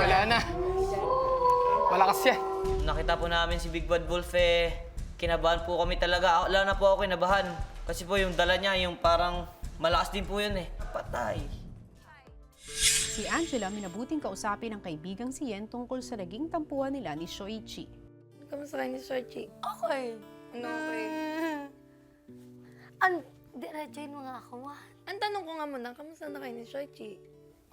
wala na. Malakas yan. Nakita po namin si Big Bad Wolf kinabahan po kami talaga. Wala na po ako kinabahan. Kasi po yung dala niya, yung parang malakas din po yun Patay. Si Angela minabuting kausapin ng kaibigang si Yen tungkol sa naging tampuhan nila ni Shoichi. Kamusta kayo ni Shoichi? Okay. Ano okay? Diretso yung mga akawan. Ang tanong ko nga muna, kamusta na kayo ni Shoichi?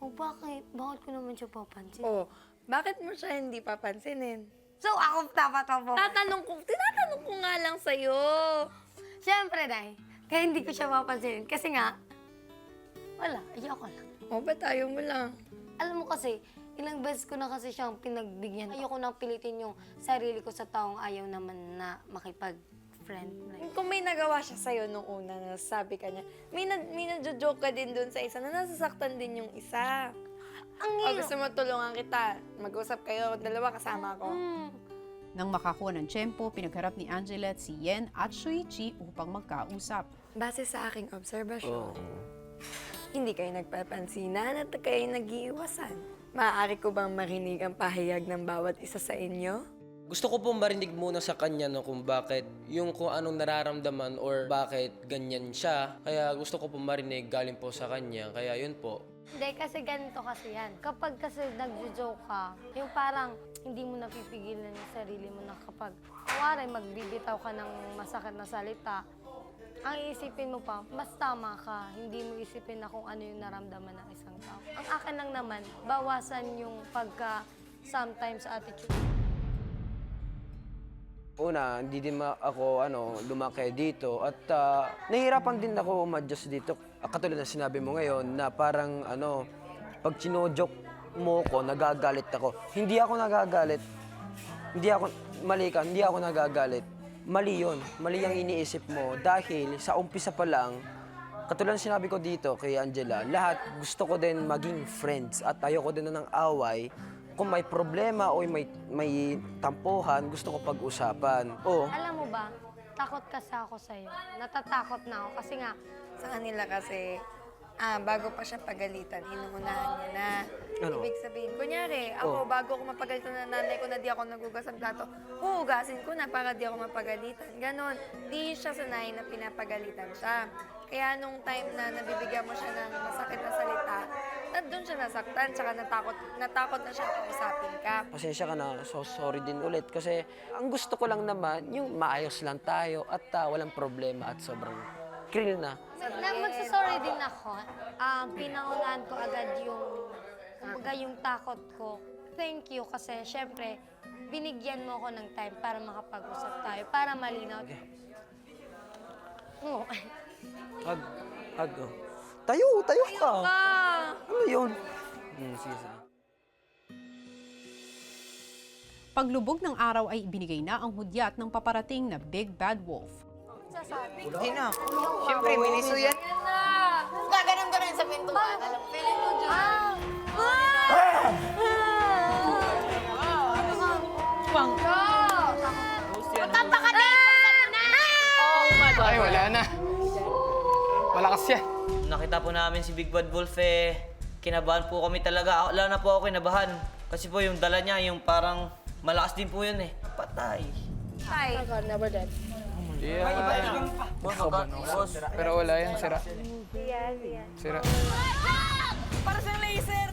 O bakit? Bakit ko naman siya papansin? Oh, bakit mo siya hindi papansinin? So ako dapat po. Tinatanong ko nga lang sa'yo. Siyempre, Day. Kaya hindi ko siya papansinin. Kasi nga, wala. Ayoko lang. Oh, ba't ayaw mo lang? Alam mo kasi, ilang beses ko na kasi siyang pinagbigyan. Ayoko nang pilitin yung sarili ko sa taong ayaw naman na makipag-friend. Kung may nagawa siya sa'yo nung una na sabi ka niya, may nadjo-joke ka din dun sa isa na nasasaktan din yung isa. Ang O gusto mo tulungan kita, mag-usap kayo, dalawa kasama ko. Nang makakuha ng tiyempo, pinagharap ni Angela at si Yen at Shoichi upang magkausap. Base sa aking obserbasyon, hindi kayo nagpapansinan at kayo nag-iiwasan. Maaari ko bang marinig ang pahayag ng bawat isa sa inyo? Gusto ko po marinig muna sa kanya no, kung bakit, kung anong nararamdaman or bakit ganyan siya. Kaya gusto ko po marinig galing po sa kanya. Kaya yun po. Hindi, kasi ganito kasi yan. Kapag kasi nagjo-joke ka, yung parang hindi mo napipigilan yung sarili mo na kapag, kuwari, magbibitaw ka ng masakit na salita, ang iisipin mo pa, mas tama ka. Hindi mo isipin na kung ano yung naramdaman ng isang tao. Ang akin lang naman, bawasan yung sometimes attitude. Una, hindi din ako lumaki dito at nahihirapan din ako ma-adjust dito. Katulad na sinabi mo ngayon na parang pag sinojok mo ko, nagagalit ako. Hindi ako nagagalit. Hindi ako nagagalit. Mali yun. Mali ang iniisip mo dahil sa umpisa pa lang, katulad na sinabi ko dito kay Angela, lahat gusto ko din maging friends at ayoko din na ng away. Kung may problema o may tampuhan, gusto ko pag-usapan. Alam mo ba, takot kasi ako sa'yo. Natatakot na ako kasi nga, Sa kanila kasi, bago pa siya pagalitan, inuunahan niya na. Ano? Ibig sabihin, kunyari, ako, bago ako mapagalitan ng nanay ko na di ako nagugas ng plato, huhugasin ko na para di ako mapagalitan. Ganon. Di siya sanay na pinapagalitan siya. Kaya nung time na nabibigyan mo siya ng masakit na salita, doon siya nasaktan, tsaka natakot na siya kausapin ka. Pasensya ka na, so sorry din ulit. Kasi ang gusto ko lang naman, yung maayos lang tayo at walang problema at sobrang krill na. magsasorry din ako. Pinangunahan ko agad yung takot ko. Thank you kasi syempre, binigyan mo ako ng time para makapag-usap tayo, para malinaw. Okay. Oo. Tayo ka. Ano yun? Sige. Paglubog ng araw ay ibinigay na ang hudyat ng paparating na Big Bad Wolf. Hindi na. Siyempre, miniso yan. Gaganon-ganon sa pintuan. Alam, feeling ko dyan. Tanta ka din! Ay, wala na. Malakas yan. Nakita po namin si Big Bad Wolf kinabahan po kami talaga. Wala na po ako kinabahan. Kasi po yung dala niya, yung parang malakas din po yun Patay. Hi. Yeah. Pero wala yan, sira. Sira. Para sa laser!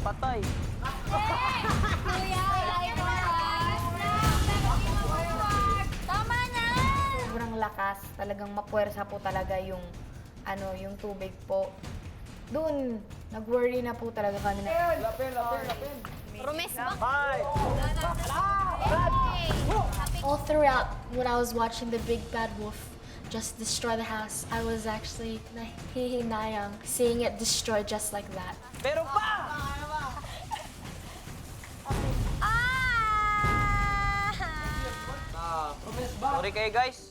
Patay. Tama na! Sobrang lakas, talagang mapuwersa po talaga yung yung tubig po. Doon, nag-worry na po talaga kami na. Rumes ba? All throughout when I was watching the Big Bad Wolf just destroy the house, I was actually nahihinayang seeing it destroy just like that. Pero pa! Sorry kayo guys.